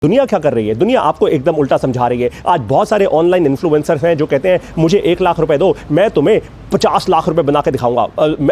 दुनिया क्या कर रही है? दुनिया आपको एकदम उल्टा समझा रही है। आज बहुत सारे ऑनलाइन इन्फ्लुएंसर्स हैं जो कहते हैं मुझे 1 लाख रुपए दो, मैं तुम्हें 50 लाख रुपए बना के दिखाऊंगा,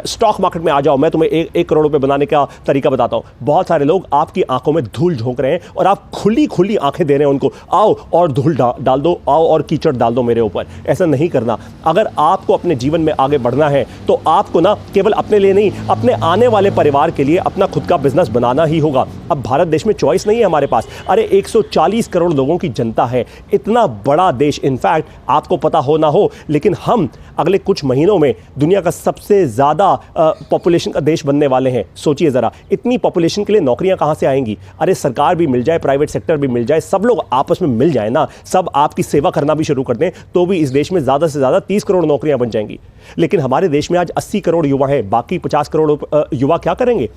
स्टॉक मार्केट में आ जाओ, मैं तुम्हें 1 करोड़ रुपए बनाने का तरीका बताता हूं। बहुत सारे लोग आपकी आंखों में धूल झोंक रहे हैं और आप खुली खुली आंखें दे रहे हैं उनको, आओ और धूल डाल दो, आओ और कीचड़ डाल दो मेरे ऊपर। ऐसा नहीं करना। अगर आपको अपने जीवन में आगे बढ़ना है तो आपको ना केवल अपने लिए नहीं, अपने आने वाले परिवार के लिए अपना खुद का बिजनेस बनाना ही होगा। अब भारत देश में चॉइस नहीं है हमारे पास। अरे 140 करोड़ लोगों की जनता है, इतना बड़ा देश। इनफैक्ट आपको पता हो ना हो, लेकिन हम अगले कुछ महीनों में दुनिया का सबसे ज्यादा पॉपुलेशन का देश बनने वाले हैं। सोचिए जरा, इतनी पॉपुलेशन के लिए नौकरियां कहां से आएंगी? अरे सरकार भी मिल जाए, प्राइवेट सेक्टर भी मिल जाए, सब लोग आपस में मिल जाए ना, सब आपकी सेवा करना भी शुरू कर दें, तो भी इस देश में ज्यादा से ज्यादा 30 करोड़ नौकरियां बन जाएंगी। लेकिन हमारे देश में आज 80 करोड़ युवा हैं, बाकी 50 करोड़ युवा क्या करेंगे?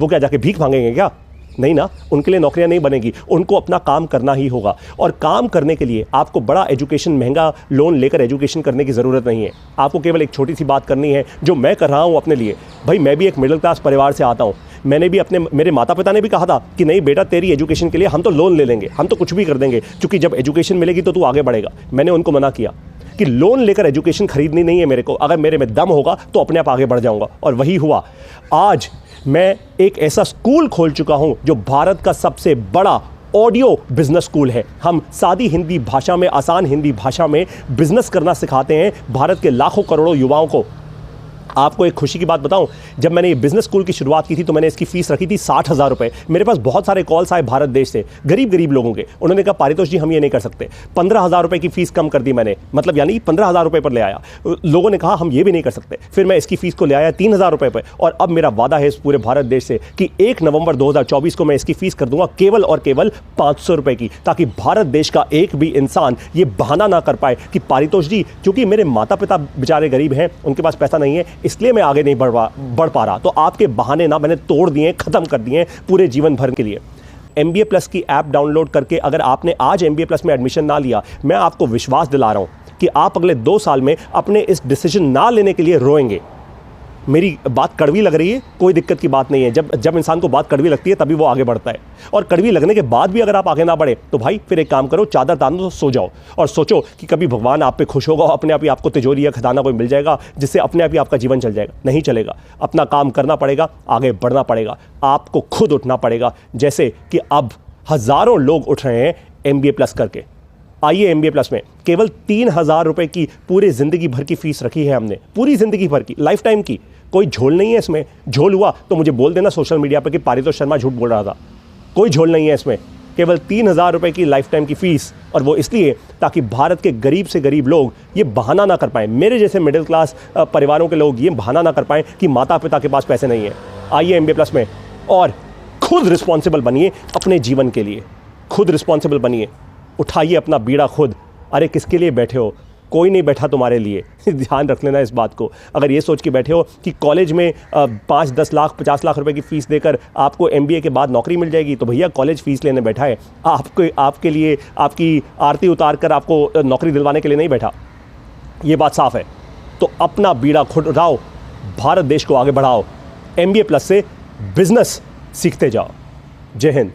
वो क्या जाके भीख मांगेंगे क्या? नहीं ना, उनके लिए नौकरियां नहीं बनेगी, उनको अपना काम करना ही होगा। और काम करने के लिए आपको बड़ा एजुकेशन, महंगा लोन लेकर एजुकेशन करने की ज़रूरत नहीं है। आपको केवल एक छोटी सी बात करनी है जो मैं कर रहा हूं अपने लिए। भाई मैं भी एक मिडिल क्लास परिवार से आता हूं। मैंने भी मेरे माता पिता ने भी कहा था कि नहीं बेटा, तेरी एजुकेशन के लिए हम तो लोन ले लेंगे, हम तो कुछ भी कर देंगे, क्योंकि जब एजुकेशन मिलेगी तो तू आगे बढ़ेगा। मैंने उनको मना किया कि लोन लेकर एजुकेशन खरीदनी नहीं है मेरे को, अगर मेरे में दम होगा तो अपने आप आगे बढ़ जाऊंगा। और वही हुआ। आज मैं एक ऐसा स्कूल खोल चुका हूं जो भारत का सबसे बड़ा ऑडियो बिजनेस स्कूल है। हम सादी हिंदी भाषा में, आसान हिंदी भाषा में बिजनेस करना सिखाते हैं भारत के लाखों करोड़ों युवाओं को। आपको एक खुशी की बात बताऊं, जब मैंने ये बिजनेस स्कूल की शुरुआत की थी तो मैंने इसकी फीस रखी थी 60,000 रुपए। मेरे पास बहुत सारे कॉल्स आए भारत देश से, गरीब लोगों के। उन्होंने कहा पारितोष जी हम ये नहीं कर सकते। 15,000 रुपए की फीस कम कर दी मैंने, मतलब यानी 15,000 रुपए पर ले आया। लोगों ने कहा हम ये भी नहीं कर सकते। फिर मैं इसकी फीस को ले आया 3,000 रुपए पर। और अब मेरा वादा है इस पूरे भारत देश से कि 1 नवंबर 2024 को मैं इसकी फीस कर दूंगा केवल और केवल 500 रुपए की, ताकि भारत देश का एक भी इंसान ये बहाना ना कर पाए कि पारितोष जी क्योंकि मेरे माता पिता बेचारे गरीब हैं, उनके पास पैसा नहीं है, इसलिए मैं आगे नहीं बढ़ पा रहा। तो आपके बहाने ना मैंने तोड़ दिए, खत्म कर दिए पूरे जीवन भर के लिए। MBA प्लस की ऐप डाउनलोड करके अगर आपने आज MBA प्लस में एडमिशन ना लिया, मैं आपको विश्वास दिला रहा हूं कि आप अगले 2 साल में अपने इस डिसीजन ना लेने के लिए रोएंगे। मेरी बात कड़वी लग रही है, कोई दिक्कत की बात नहीं है। जब इंसान को बात कड़वी लगती है तभी वो आगे बढ़ता है। और कड़वी लगने के बाद भी अगर आप आगे ना बढ़े तो भाई फिर एक काम करो, चादर तानो तो सो जाओ और सोचो कि कभी भगवान आप पे खुश होगा, अपने आप ही आपको तिजोरी या खजाना कोई मिल जाएगा जिससे अपने आप ही आपका जीवन चल जाएगा। नहीं चलेगा। अपना काम करना पड़ेगा, आगे बढ़ना पड़ेगा, आपको खुद उठना पड़ेगा। जैसे कि अब हज़ारों लोग उठ रहे हैं MBA प्लस करके। आइए MBA प्लस में केवल 3,000 रुपए की पूरी ज़िंदगी भर की फीस रखी है हमने, पूरी ज़िंदगी भर की, लाइफ टाइम की। कोई झोल नहीं है इसमें। झोल हुआ तो मुझे बोल देना सोशल मीडिया पर कि पारितोष शर्मा झूठ बोल रहा था। कोई झोल नहीं है इसमें। केवल 3,000 रुपए की लाइफ टाइम की फीस, और वो इसलिए ताकि भारत के गरीब से गरीब लोग ये बहाना ना कर पाएं, मेरे जैसे मिडिल क्लास परिवारों के लोग ये बहाना ना कर पाएं कि माता पिता के पास पैसे नहीं है। आइए MBA प्लस में और खुद रिस्पॉन्सिबल बनिए अपने जीवन के लिए। खुद रिस्पॉन्सिबल बनिए, उठाइए अपना बीड़ा खुद। अरे किसके लिए बैठे हो? कोई नहीं बैठा तुम्हारे लिए। ध्यान रख लेना इस बात को। अगर ये सोच के बैठे हो कि कॉलेज में 5, 10 लाख, 50 लाख रुपए की फ़ीस देकर आपको MBA के बाद नौकरी मिल जाएगी, तो भैया कॉलेज फ़ीस लेने बैठा है, आपके लिए आपकी आरती उतार कर आपको नौकरी दिलवाने के लिए नहीं बैठा। ये बात साफ़ है। तो अपना बीड़ा खुद उठाओ, भारत देश को आगे बढ़ाओ, MBA प्लस से बिजनेस सीखते जाओ। जय हिंद।